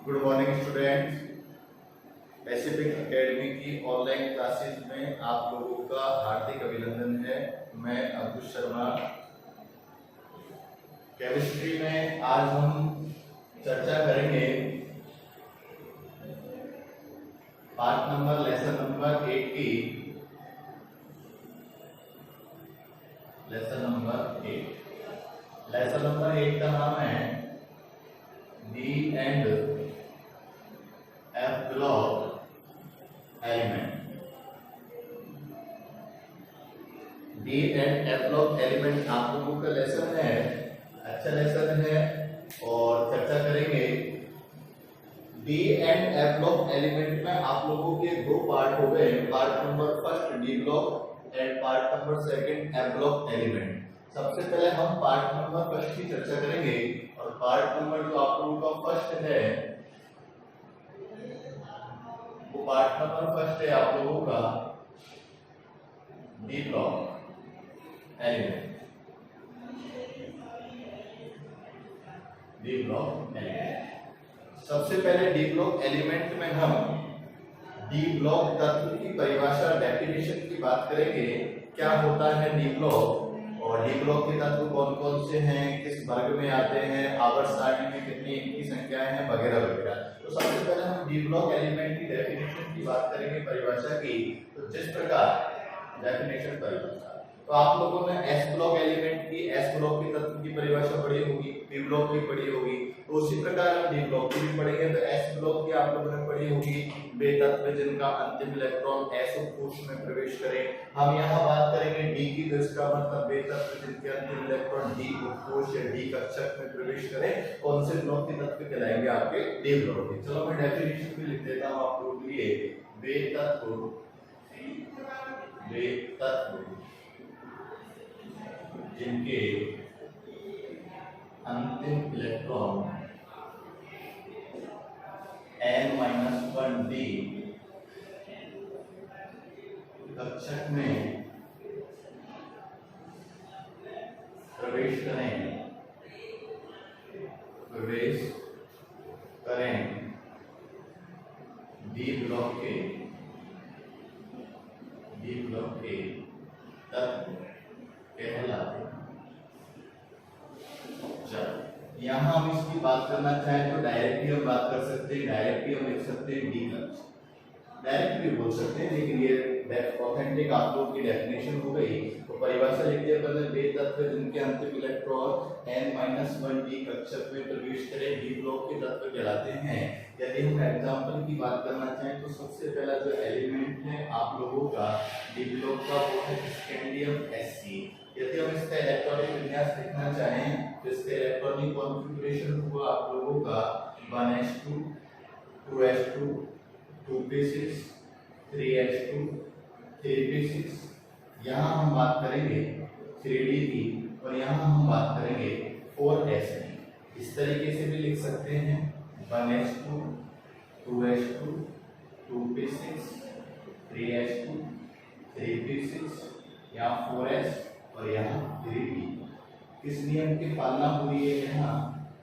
Good morning students. Pacific academy की online classes में आप लोगों का हार्दिक अभिनंदन है। मैं अंकुश शर्मा। केमिस्ट्री में आज हम चर्चा करेंगे पार्ट नंबर लेसन नंबर 8 की। लेसन नंबर 8 का नाम है D and F block element. D and F block element आप लोगों का लेसन है, अच्छा लेसन है। और चर्चा करेंगे D and F block element में आप लोगों के दो पार्ट हो गए, part number first D block and part number second F block element. सबसे पहले हम पार्ट नंबर फर्स्ट की चर्चा करेंगे। और पार्ट नंबर जो आप लोगों का फर्स्ट है वो पार्ट नंबर फर्स्ट है आप लोगों का D block element. D block element सबसे पहले डी ब्लॉक एलिमेंट में हम डी ब्लॉक तत्व की परिभाषा डेफिनेशन की बात करेंगे। क्या होता है डी ब्लॉक और डी ब्लॉक के तत्व कौन कौन से हैं, किस वर्ग में आते हैं, आवर्त सारणी में कितनी इनकी संख्याएं हैं, वगैरह वगैरह। तो सबसे पहले हम डी ब्लॉक एलिमेंट की डेफिनेशन की बात करेंगे, परिभाषा की। तो जिस प्रकार डेफिनेशन परिभाषा, तो आप लोगों ने एस ब्लॉक एलिमेंट की, एस ब्लॉक के तत्व की परिभाषा पढ़ी होगी, पी ब्लॉक की पढ़ी होगी। तो उसी प्रकार हम डी ब्लॉक की भी पढ़ेंगे। तो एस ब्लॉक की आप लोगों ने पढ़ी होगी, वे तत्व जिनका अंतिम इलेक्ट्रॉन एस कोश में प्रवेश करे। हम यहाँ बात करेंगे डी की, तो इसका मतलब वे तत्व जिनके अंतिम इलेक्ट्रॉन डी कोश या डी कक्षक में प्रवेश करे। कौन से ब्लॉक के तत्व कहलाएंगे आपके डी ब्लॉक के। चलो मैं डेफिनेशन भी लिख देता हूँ आप लोगों के लिए। वे तत्व जिनके अंतिम इलेक्ट्रॉन n-1 डी कक्षक में प्रवेश करें डी ब्लॉक के तत्व कहलाते हैं। यहाँ हम इसकी बात करना चाहें तो डायरेक्टली हम बात कर सकते हैं, डायरेक्टली हम लिख सकते हैं डी कक्षक, डायरेक्ट भी बोल सकते हैं, लेकिन ये ऑथेंटिक आप लोग की डेफिनेशन हो गई। तो परिभाषा लिख दिया पहले, वे तत्व जिनके अंतिम इलेक्ट्रॉन n-1 डी कक्षक में प्रवेश करें डी ब्लॉक के तत्व कहलाते हैं। यदि हम एग्जांपल की बात करना चाहें तो सबसे पहला जो एलिमेंट है आप लोगों का डी ब्लॉक का वो है स्कैंडियम Sc। यदि हम इसका इलेक्ट्रॉनिक विन्यास देखना चाहें तो इसका इलेक्ट्रॉनिक कॉन्फ़िगरेशन हुआ आप लोगों का 1s2 2s2 2p6 3s2 3p6। यहाँ हम बात करेंगे 3d की और यहाँ हम बात करेंगे 4s की। इस तरीके से भी लिख सकते हैं 1s2 2s2 2p6 3s2 3p6, यहाँ 4s और यहाँ 3p। किस नियम की पालना हुई है यहाँ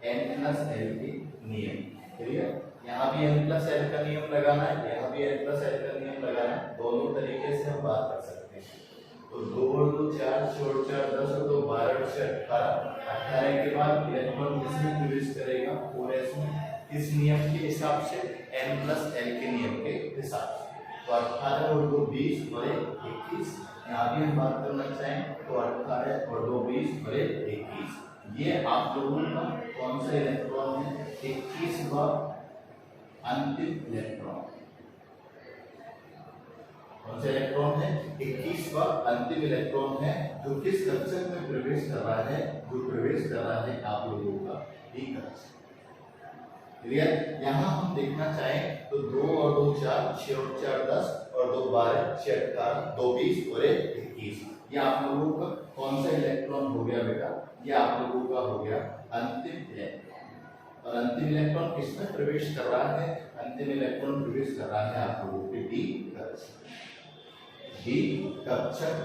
n+l के नियम। क्लियर। यहाँ भी n+l का नियम लगाना है, यहाँ भी n+l का नियम लगाना है। दोनों तरीके से हम बात कर सकते हैं। तो 2 और 2 4, 6 और 4 10 और 2 12 से 18 के बाद इलेक्ट्रॉन किसमें प्रवेश करेगा 4s में। किस नियम के हिसाब से n+l के नियम के हिसाब से। तो 18 और 2 20 और 21। यहाँ भी हम बात करना चाहें तो 18 और 2 20 और 21। ये आप लोगों का कौन सा इलेक्ट्रॉन है 21वां अंतिम इलेक्ट्रॉन। कौन सा इलेक्ट्रॉन है 21वां अंतिम इलेक्ट्रॉन है जो किस कक्षक में प्रवेश कर रहा है, जो प्रवेश कर रहा है आप लोगों का डी कक्षक। क्लियर। यहाँ हम देखना चाहें तो 2 और 2 4, 6 और 4 10 और 2 12 6 18 2 20 और 21। ये आप लोगों का कौन सा इलेक्ट्रॉन हो गया बेटा, ये आप लोगों का हो गया अंतिम इलेक्ट्रॉन। और अंतिम इलेक्ट्रॉन किसमें प्रवेश कर रहा है, अंतिम इलेक्ट्रॉन प्रवेश कर रहा है आप लोगों के डी कक्षक। डी कक्षक,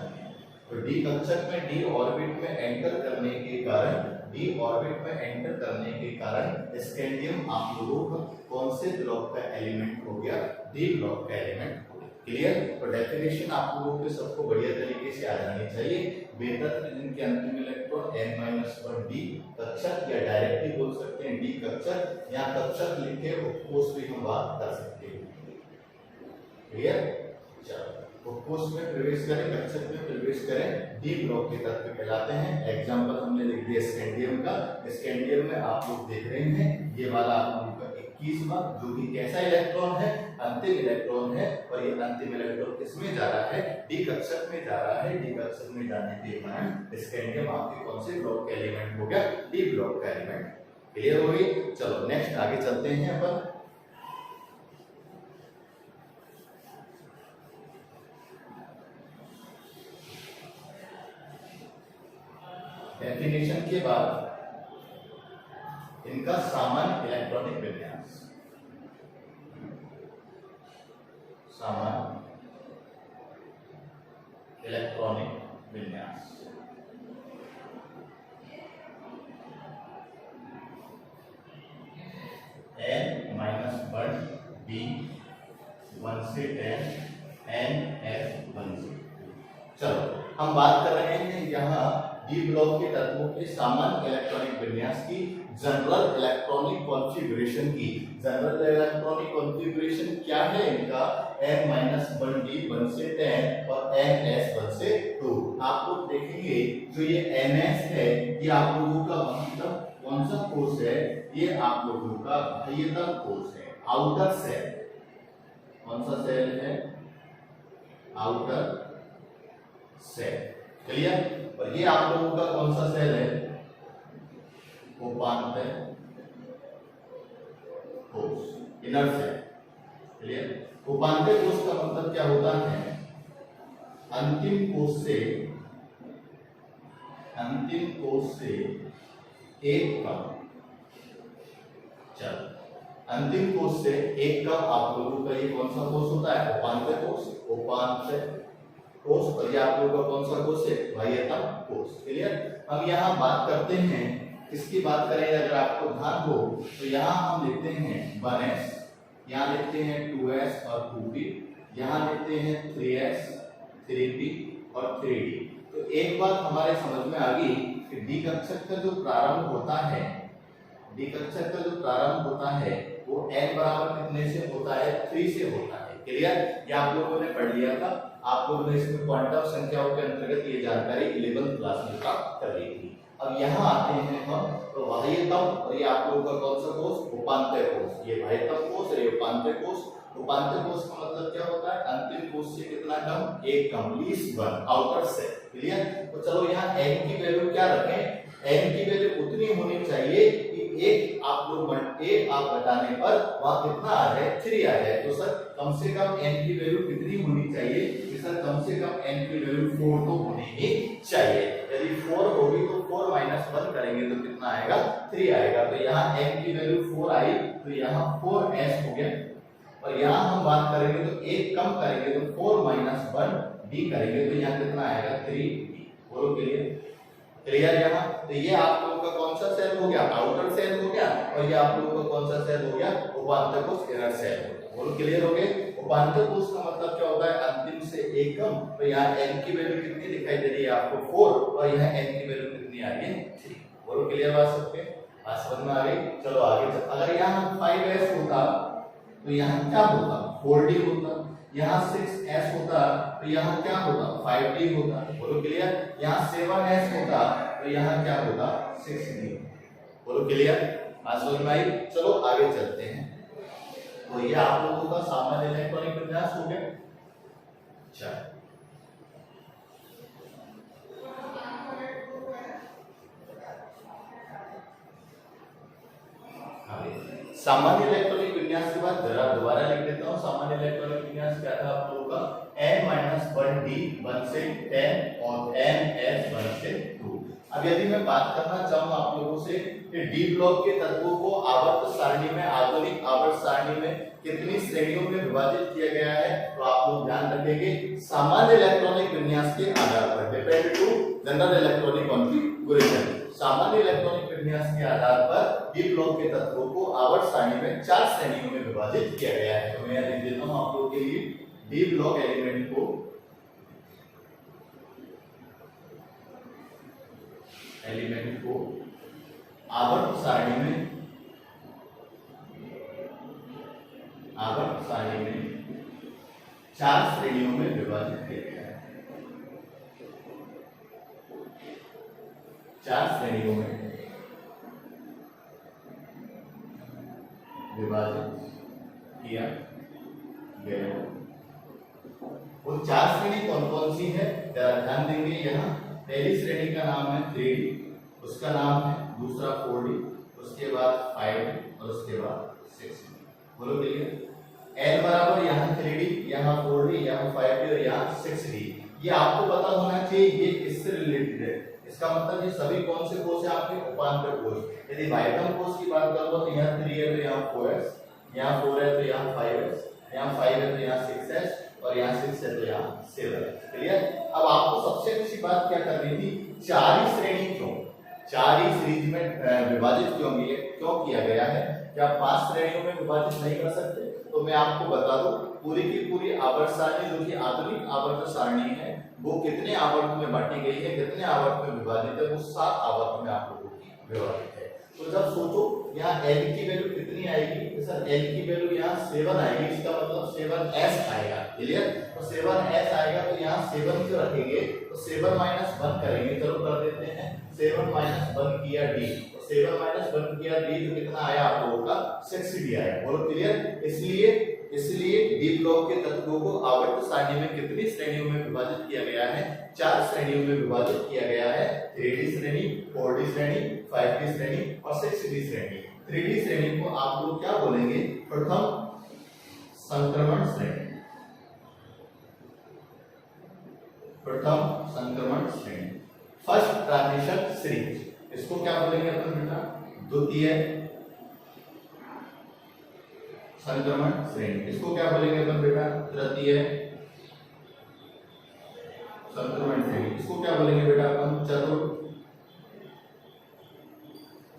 तो डी कक्षक में डी ऑर्बिट में एंटर करने के कारण डी ऑर्बिट में एंटर करने के कारण स्कैंडियम आप लोगों का कौन से ब्लॉक का एलिमेंट हो गया, डी ब्लॉक का एलिमेंट। क्लियर। तो डेफिनेशन आप लोगों के सबको बढ़िया तरीके से आ जानी चाहिए। बेहतर त्रिज्यन के अंतिम इलेक्ट्रॉन n-1 d कक्षक, या डायरेक्टली बोल सकते हैं डी कक्षक, या कक्षक लिख के उपकोष भी हम बात कर सकते हैं। क्लियर। चलो उपकोष में प्रवेश करें, कक्षक में प्रवेश करें, डी ब्लॉक के तत्व कहलाते हैं। एग्जांपल हमने लिख दिया स्कैंडियम का। स्कैंडियम में आप लोग देख रहे हैं ये वाला आप लोगों का 21वां, जो कि कैसा इलेक्ट्रॉन है, अंतिम इलेक्ट्रॉन है, और ये अंतिम इलेक्ट्रॉन किसमें जा रहा है, डी कक्षक में जा रहा है। डी कक्षक में जाने के कारण स्कैंडियम आपके कौन से ब्लॉक का एलिमेंट हो गया, डी ब्लॉक का एलिमेंट। क्लियर हो गई। चलो नेक्स्ट आगे चलते हैं अपन। डेफिनेशन के बाद इनका सामान्य इलेक्ट्रॉनिक विन्यास, सामान्य इलेक्ट्रॉनिक विन्यास। n-1 b 1 से 10 n-1 से। चलो हम बात कर रहे हैं यहाँ डी ब्लॉक के तत्वों के सामान्य इलेक्ट्रॉनिक विन्यास की, जनरल इलेक्ट्रॉनिक कॉन्फ़िगरेशन की। जनरल इलेक्ट्रॉनिक कॉन्फ़िगरेशन क्या है इनका, n-1 d 1 से 10 और n-1 से 2। आप लोग देखेंगे जो ये ns है ये आप लोगों का मतलब कौन सा कोष है, ये आप लोगों का बाह्यतम कोष है, आउटर सेल। कौन सा सेल है, आउटर सेल। क्लियर। और ये आप लोगों का कौन सा सेल है, उपांत कोष, इनर सेल। क्लियर। उपांत कोष का मतलब क्या होता है, अंतिम कोष से एक कम। चल अंतिम कोष से एक कम आप लोगों का ये कौन सा कोष होता है, उपांत कोष। उपांत कोष। और ये आप लोगों का कौन सा कोष है, बाह्यतम कोष। क्लियर। हम यहाँ बात करते हैं, किसकी बात करें अगर आपको ध्यान हो तो यहाँ हम लिखते हैं 1s, यहाँ लिखते हैं 2s और 2p, यहाँ लिखते हैं 3s 3p और 3d। तो एक बात हमारे समझ में आ गई कि डी कक्षक का जो प्रारंभ होता है, डी कक्षक का जो प्रारंभ होता है वो n बराबर कितने से होता है, 3 से होता है। क्लियर। ये आप लोगों ने पढ़ लिया था, आप लोगों ने इसमें क्वांटम संख्याओं के अंतर्गत ये जानकारी 11th क्लास में प्राप्त कर ली थी। अब यहाँ आते हैं हम तो बाह्यतम, और ये आप लोगों का कौन सा कोष, उपांत कोष। ये बाह्यतम कोष और ये उपांत कोष। उपांत कोष का मतलब क्या होता है, अंतिम कोष से कितना कम, एक कम, least one, outer cell. Clear. तो चलो यहाँ n की वैल्यू क्या रखें, n की वैल्यू उतनी होनी चाहिए कि एक आप लोग एक आप घटाने पर वहां कितना आ जाए, 3 आ जाए। तो सर कम से कम n की वैल्यू कितनी होनी चाहिए, कि सर कम से कम n की वैल्यू 4 तो होनी ही चाहिए। यदि 4 होगी तो 4 - 1 करेंगे तो कितना आएगा, 3 आएगा। तो यहाँ n की वैल्यू 4 आई तो यहाँ 4s हो गया। और यहाँ हम बात करेंगे तो एक कम करेंगे तो 4 - 1 d करेंगे तो यहाँ कितना आएगा, 3d। बोलो क्लियर यहाँ। तो ये आप लोगों का कौन सा सेल हो गया, आउटर सेल हो गया, और ये आप लोगों का कौन सा सेल हो गया, उपांत कोष, इनर सेल हो गया। बोलो क्लियर हो गए। उपांत कोष का मतलब क्या होता है, अंतिम से एक कम। तो यहाँ n की वैल्यू कितनी दिखाई दे रही है आपको, 4, और यहाँ n की वैल्यू कितनी आ रही है, 3। बोलो क्लियर बात सबके, बात समझ में आ गई। चलो आगे। अगर यहाँ 5s होता तो यहाँ क्या होता, 4d होता। यहाँ 6s होता तो यहाँ क्या होता, 5d होता। बोलो क्लियर। यहाँ 7s होता तो यहाँ क्या होता, 6d। बोलो क्लियर, आज समझ में आई। चलो आगे चलते हैं। तो ये आप लोगों का सामान्य इलेक्ट्रॉनिक विन्यास हो गया। अच्छा सामान्य इलेक्ट्रॉनिक विन्यास के बाद जरा दोबारा लिख देता हूँ। सामान्य इलेक्ट्रॉनिक विन्यास क्या था आप लोगों का, n-1 d 1 से 10 और n-s 1 से 2। अब यदि मैं बात करना चाहूँ आप लोगों से कि डी ब्लॉक के तत्वों को आवर्त सारणी में, आधुनिक आवर्त सारणी में कितनी श्रेणियों में विभाजित किया गया है, तो आप लोग ध्यान रखेंगे सामान्य इलेक्ट्रॉनिक विन्यास के आधार पर, depend to general electronic configuration. सामान्य इलेक्ट्रॉनिक विन्यास के आधार पर डी ब्लॉक के तत्वों को आवर्त सारणी में 4 श्रेणियों में विभाजित किया गया है। तो मैं यहाँ लिख देता हूं आप लोगों के लिए डी ब्लॉक एलिमेंट को आवर्त सारणी में 4 श्रेणियों में विभाजित किया गया है। 4 श्रेणियों में विभाजित किया गया। वो 4 श्रेणी कौन कौन सी है जरा ध्यान देंगे। यहाँ पहली श्रेणी का नाम है 3D, उसका नाम है दूसरा 4D, उसके बाद 5D और उसके बाद 6D। बोलो क्लियर। L बराबर यहाँ 3D, यहाँ 4D, यहाँ 5D और यहाँ 6D। ये आपको पता होना चाहिए ये किससे रिलेटेड है। इसका मतलब ये सभी कौन से कोष है आपके उपांतर कोष। यदि वाइटम कोष की बात करो तो यहाँ 3 है तो यहाँ 4s, यहाँ 4 है तो यहाँ 5s, यहाँ 5 है तो यहाँ 6s और यहाँ 6 है तो यहाँ 7s। क्लियर। अब आपको सबसे अच्छी बात क्या करनी थी, 4 ही श्रेणी क्यों, 4 ही सीरीज में विभाजित क्यों किया गया है। क्या 5 श्रेणियों में विभाजित नहीं कर सकते? तो मैं आपको बता दूं पूरी की पूरी आवर्त सारणी जो कि आधुनिक आवर्त सारणी है वो कितने आवर्त में बांटी गई है, कितने आवर्त में विभाजित है, वो 7 आवर्त में आप लोगों की विभाजित है। तो जब सोचो यहाँ L की वैल्यू कितनी आएगी, तो सर L की वैल्यू यहाँ 7 आएगी, इसका मतलब 7s आएगा। क्लियर। तो 7s आएगा तो यहाँ 7 जो रखेंगे तो 7 - 1 करेंगे। चलो कर देते हैं 7 - 1 किया D, 7 - 1 किया D तो कितना आया आप लोगों का 6D आया। बोलो क्लियर। इसलिए डी ब्लॉक के तत्वों को आवर्त सारणी में कितनी श्रेणियों में विभाजित किया गया है, 4 श्रेणियों में विभाजित किया गया है। 3D श्रेणी, 4D श्रेणी, 5D श्रेणी और 6D श्रेणी। 3D श्रेणी को आप लोग क्या बोलेंगे, प्रथम संक्रमण श्रेणी, प्रथम संक्रमण श्रेणी, फर्स्ट ट्रांजिशन सीरीज। इसको क्या बोलेंगे अपन बेटा, द्वितीय संक्रमण श्रेणी। इसको क्या बोलेंगे अपन बेटा, तृतीय संक्रमण श्रेणी। इसको क्या बोलेंगे बेटा अपन, चतुर्थ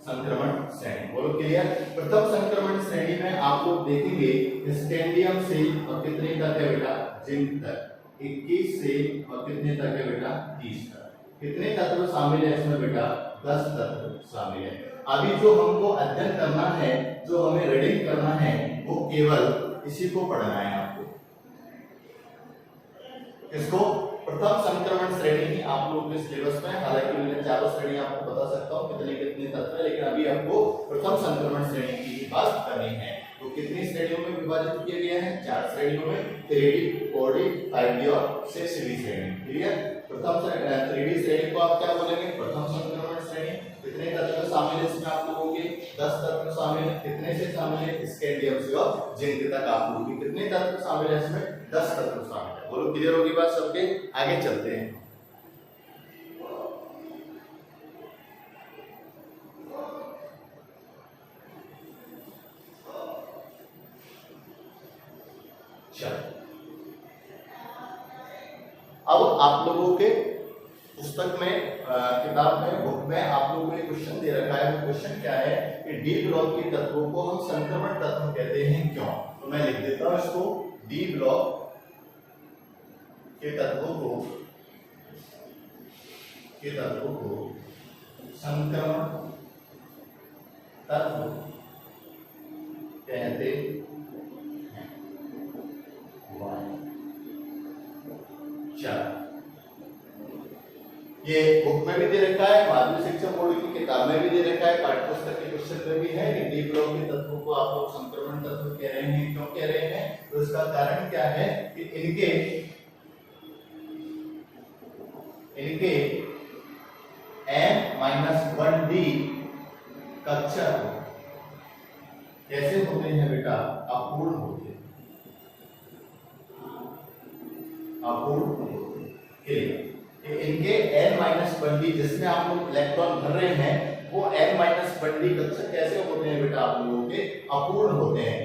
संक्रमण श्रेणी। बोलो क्लियर। प्रथम संक्रमण श्रेणी में आप लोग देखेंगे स्कैंडियम से और कितने तक है बेटा, जिंक तक 21 से और कितने तक है बेटा, 30 तक। कितने तत्व शामिल है इसमें बेटा, 10 तत्व शामिल है। अभी जो हमको अध्ययन करना है, जो हमें रीडिंग करना है, वो केवल इसी को पढ़ना है आपको। इसको प्रथम संक्रमण श्रेणी ही आप लोगों के सिलेबस में, हालांकि मैं चारों श्रेणी आपको बता सकता हूँ कितने कितने तत्व है, लेकिन अभी आपको प्रथम संक्रमण श्रेणी की ही बात करनी है। तो कितनी श्रेणियों में विभाजित किया गया है, 4 श्रेणियों में, 3D, 4D, 5D और 6D श्रेणी। क्लियर। प्रथम 3D श्रेणी को आप क्या बोलेंगे, प्रथम संक्रमण श्रेणी। कितने तत्व शामिल है इसमें आप लोगों के, 10 तत्व शामिल है। कितने से शामिल है, स्कैंडियम से और जिंक तक आप लोगों के कितने तत्व शामिल है इसमें, 10 तत्व शामिल है। बोलो क्लियर होगी बात सबके। आगे चलते हैं। अब आप लोगों के पुस्तक में, किताब में, बुक में आप लोगों को एक क्वेश्चन दे रखा है। वो क्वेश्चन क्या है कि डी ब्लॉक के तत्वों को हम संक्रमण तत्व कहते हैं क्यों। तो मैं लिख देता हूं इसको, डी ब्लॉक के तत्वों को संक्रमण तत्व कहते हैं। ये बुक में भी दे रखा है, माध्यमिक शिक्षा बोर्ड की किताब में भी दे रखा है, पाठ्यपुस्तक के क्वेश्चन में भी है कि डी ब्लॉक के तत्वों को आप लोग संक्रमण तत्व कह रहे हैं। क्यों कह रहे हैं, तो इसका कारण क्या है कि इनके n-1d कक्षक कैसे होते हैं बेटा, अपूर्ण होते हैं, अपूर्ण होते हैं। इनके n-1d जिसमें आप लोग इलेक्ट्रॉन भर रहे हैं, वो n-1d कक्षक कैसे होते हैं बेटा, आप लोगों के अपूर्ण होते हैं।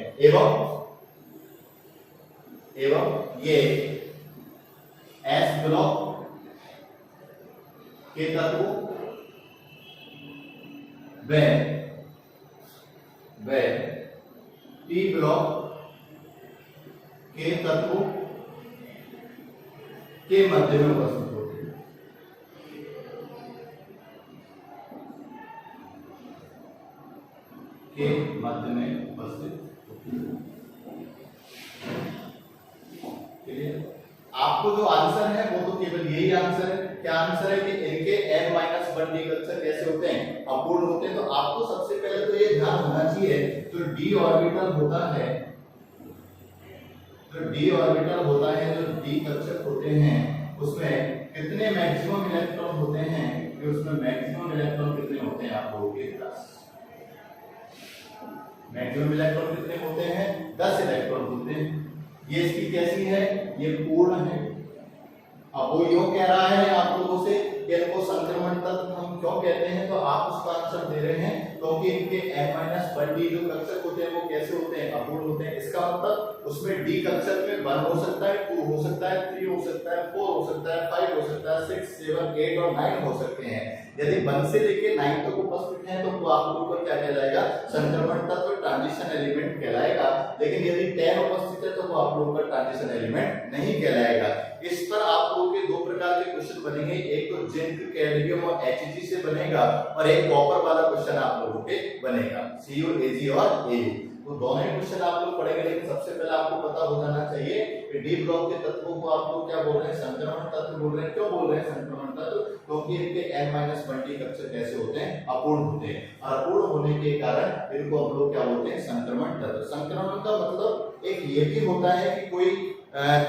एवं ये s ब्लॉक के तत्व वे टी ब्लॉक के तत्वों के मध्य में उपस्थित होते हैं। के मध्य में उपस्थित होते हैं। आपको जो आंसर है वो तो केवल यही आंसर है। क्या आंसर है कि इनके n-1 डी कक्षक कैसे होते हैं, अपूर्ण होते हैं। तो आपको सबसे पहले तो ये ध्यान होना चाहिए जो डी ऑर्बिटल होता है, जो डी ऑर्बिटल होता है, जो डी कक्षक होते हैं, उसमें कितने मैक्सिमम इलेक्ट्रॉन होते हैं, कि उसमें मैक्सिमम इलेक्ट्रॉन कितने होते हैं आप लोगों के 10। मैक्सिमम इलेक्ट्रॉन कितने होते हैं, 10 इलेक्ट्रॉन होते हैं। ये इसकी कैसी है, ये पूर्ण है। अब वो यूं कह रहा है आप लोगों से कि इनको संक्रमण तत्व हम क्यों कहते हैं, तो आप उसका आंसर दे रहे हैं क्योंकि इनके n-1 डी जो कक्षक होते हैं वो कैसे होते हैं, अपूर्ण होते हैं। इसका मतलब उसमें डी कक्षक में 1 हो सकता है, 2 हो सकता है, 3 हो सकता है, 4 हो सकता है, 5 हो सकता है, 6, 7, 8 और 9 हो सकते हैं। यदि 1 से लेके 9 तक उपस्थित हैं तो वो आप लोगों को क्या कहलाएगा, संक्रमण तत्व, ट्रांजिशन एलिमेंट कहलाएगा। लेकिन यदि 10 उपस्थित है तो वो आप लोगों का ट्रांजिशन एलिमेंट नहीं कहलाएगा। इस पर आप लोगों के 2 प्रकार के क्वेश्चन बनेंगे, एक तो जिंक, कैडमियम और Hg से बनेगा और एक कॉपर वाला क्वेश्चन आप लोगों के बनेगा, Cu, Ag और Au। तो दोनों ही क्वेश्चन आप लोग पढ़ेंगे, लेकिन सबसे पहले आपको पता हो जाना चाहिए कि डी ब्लॉक के तत्वों को आप लोग क्या बोल रहे हैं, संक्रमण तत्व बोल रहे हैं। क्यों बोल रहे हैं संक्रमण तत्व, क्योंकि इनके n-1 डी कक्षक कैसे होते हैं, अपूर्ण होते हैं। और अपूर्ण होने के कारण इनको हम लोग क्या बोलते हैं, संक्रमण तत्व। संक्रमण का मतलब एक ये भी होता है कि कोई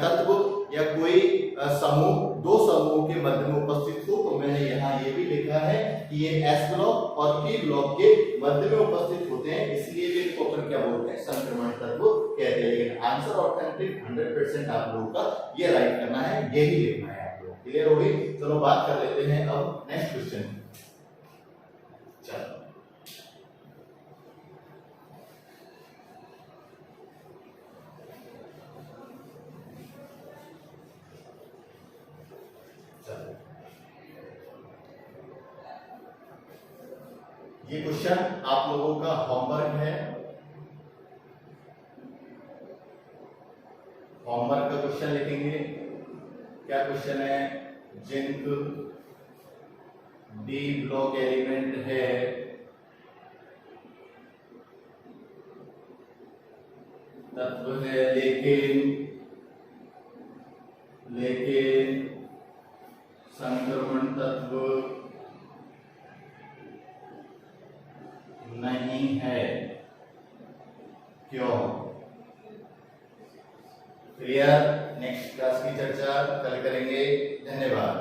तत्व या कोई समूह, 2 समूहों के मध्य में उपस्थित हो। तो मैंने यहाँ ये भी लिखा है कि ये S ब्लॉक और P ब्लॉक के मध्य में उपस्थित होते हैं, इसलिए भी इनको अपन क्या बोलते हैं, संक्रमण तत्व कहते हैं। लेकिन आंसर ऑथेंटिक 100% आप लोगों का ये राइट करना है, यही लिखना है आप लोग। क्लियर हो गई। चलो बात कर लेते हैं अब नेक्स्ट क्वेश्चन। चलो ये क्वेश्चन आप लोगों का होमवर्क है। होमवर्क का क्वेश्चन लिखेंगे। क्या क्वेश्चन है, जिंक डी ब्लॉक एलिमेंट है, तत्व है, लेकिन संक्रमण तत्व नहीं है, क्यों। क्लियर। नेक्स्ट क्लास की चर्चा कल करेंगे। धन्यवाद।